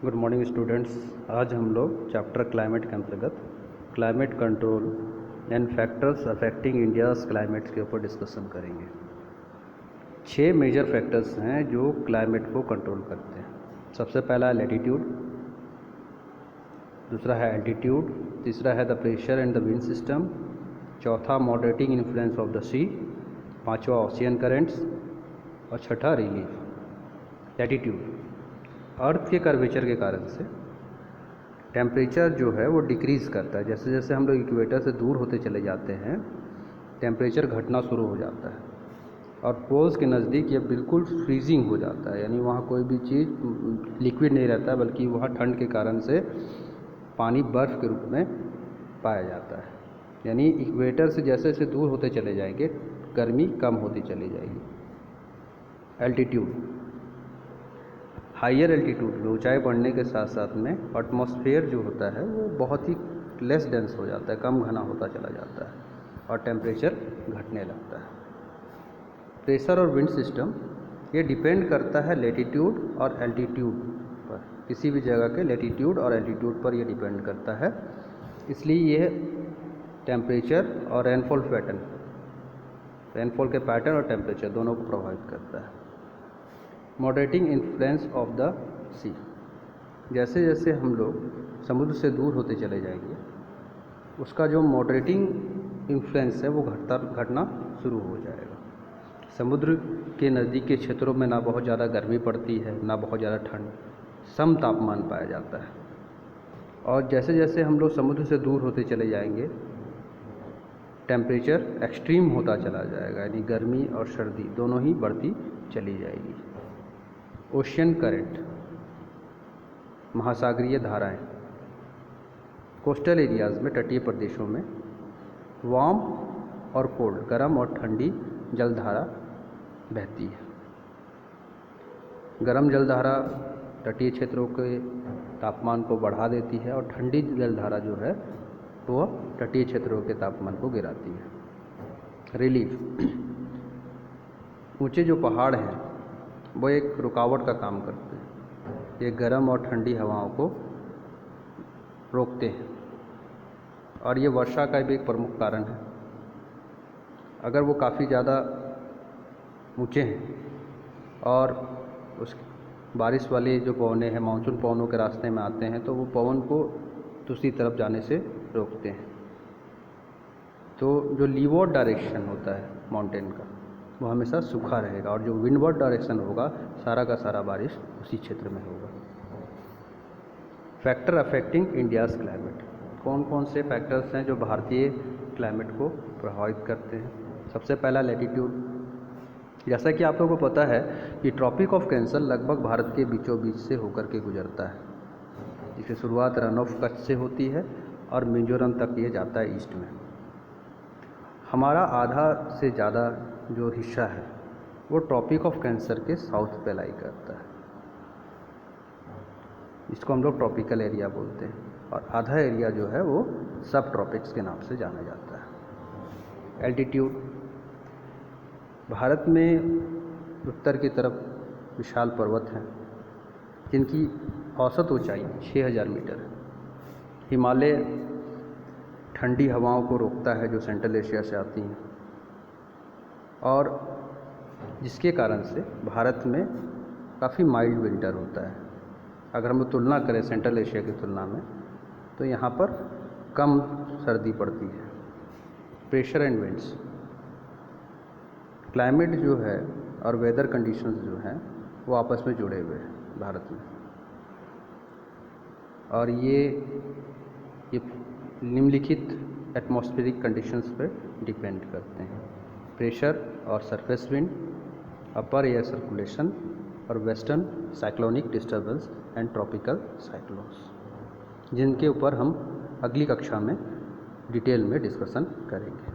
Good morning students. आज हम लोग चैप्टर क्लाइमेट के अंतर्गत climate control and factors affecting India's climate के ऊपर डिस्कशन करेंगे। 6 मेजर फैक्टर्स हैं जो क्लाइमेट को कंट्रोल करते हैं। सबसे पहला है लैटिट्यूड, दूसरा है एल्टीट्यूड, तीसरा है the pressure and the wind system, चौथा मॉडरेटिंग इन्फ्लुएंस ऑफ द सी, पांचवा ओशियन करेंट्स और छठा रिलीफ। लैटिट्यूड, अर्थ के कर्वेचर के कारण से टेम्परेचर जो है वो डिक्रीज़ करता है। जैसे जैसे हम लोग इक्वेटर से दूर होते चले जाते हैं टेम्परेचर घटना शुरू हो जाता है और पोल्स के नज़दीक ये बिल्कुल फ्रीजिंग हो जाता है, यानी वहाँ कोई भी चीज़ लिक्विड नहीं रहता बल्कि वहाँ ठंड के कारण से पानी बर्फ़ के रूप में पाया जाता है। यानी इक्वेटर से जैसे जैसे दूर होते चले जाएंगे गर्मी कम होती चली जाएगी। एल्टीट्यूड, हाइयर एल्टीट्यूड में ऊंचाई बढ़ने के साथ साथ में एटमॉस्फेयर जो होता है वो बहुत ही लेस डेंस हो जाता है, कम घना होता चला जाता है और टेम्परेचर घटने लगता है। प्रेशर और विंड सिस्टम ये डिपेंड करता है लैटिट्यूड और एल्टीट्यूड पर, किसी भी जगह के लैटिट्यूड और एल्टीट्यूड पर ये डिपेंड करता है। इसलिए ये टेम्परेचर और रेनफॉल के पैटर्न और टेम्परेचर दोनों को प्रभावित करता है। मॉडरेटिंग इन्फ्लुएंस ऑफ द सी, जैसे जैसे हम लोग समुद्र से दूर होते चले जाएंगे उसका जो मॉडरेटिंग इन्फ्लुएंस है वो घटना शुरू हो जाएगा। समुद्र के नज़दीक के क्षेत्रों में ना बहुत ज़्यादा गर्मी पड़ती है ना बहुत ज़्यादा ठंड, सम तापमान पाया जाता है। और जैसे जैसे हम लोग समुद्र से दूर होते चले जाएंगे टेम्परेचर एक्सट्रीम होता चला जाएगा, यानी गर्मी और सर्दी दोनों ही बढ़ती चली जाएगी। ओशियन करंट, महासागरीय धाराएं, कोस्टल एरियाज़ में तटीय प्रदेशों में वार्म और कोल्ड, गर्म और ठंडी जलधारा बहती है। गर्म जलधारा तटीय क्षेत्रों के तापमान को बढ़ा देती है और ठंडी जलधारा जो है वो तटीय क्षेत्रों के तापमान को गिराती है। रिलीफ, ऊंचे जो पहाड़ हैं वो एक रुकावट का काम करते हैं, ये गर्म और ठंडी हवाओं को रोकते हैं और ये वर्षा का भी एक प्रमुख कारण है। अगर वो काफ़ी ज़्यादा ऊंचे हैं और उस बारिश वाले जो पवने हैं मानसून पवनों के रास्ते में आते हैं तो वो पवन को दूसरी तरफ जाने से रोकते हैं। तो जो लीवॉर्ड डायरेक्शन होता है माउंटेन का वो हमेशा सूखा रहेगा और जो विंडवर्ड डायरेक्शन होगा सारा का सारा बारिश उसी क्षेत्र में होगा। फैक्टर अफेक्टिंग इंडियाज़ क्लाइमेट, कौन कौन से फैक्टर्स हैं जो भारतीय क्लाइमेट को प्रभावित करते हैं। सबसे पहला लैटिट्यूड, जैसा कि आप लोगों को पता है कि ट्रॉपिक ऑफ कैंसर लगभग भारत के बीचों बीच से होकर के गुजरता है, जिसकी शुरुआत रन ऑफ कच्छ से होती है और मिजोरम तक ये जाता है ईस्ट में। हमारा आधा से ज़्यादा जो हिस्सा है वो ट्रॉपिक ऑफ कैंसर के साउथ पे लाई करता है, इसको हम लोग ट्रॉपिकल एरिया बोलते हैं, और आधा एरिया जो है वो सब ट्रॉपिक्स के नाम से जाना जाता है। एल्टीट्यूड, भारत में उत्तर की तरफ विशाल पर्वत हैं जिनकी औसत ऊंचाई 6000 मीटर है। हिमालय ठंडी हवाओं को रोकता है जो सेंट्रल एशिया से आती हैं और जिसके कारण से भारत में काफ़ी माइल्ड विंटर होता है। अगर हम तुलना करें सेंट्रल एशिया की तुलना में तो यहाँ पर कम सर्दी पड़ती है। प्रेशर एंड विंड्स, क्लाइमेट जो है और वेदर कंडीशंस जो हैं वो आपस में जुड़े हुए हैं भारत में, और ये निम्नलिखित एटमॉस्फेरिक कंडीशंस पर डिपेंड करते हैं। प्रेशर और surface wind, upper air circulation और western cyclonic disturbance and tropical cyclones, जिनके ऊपर हम अगली कक्षा में डिटेल में डिस्कशन करेंगे।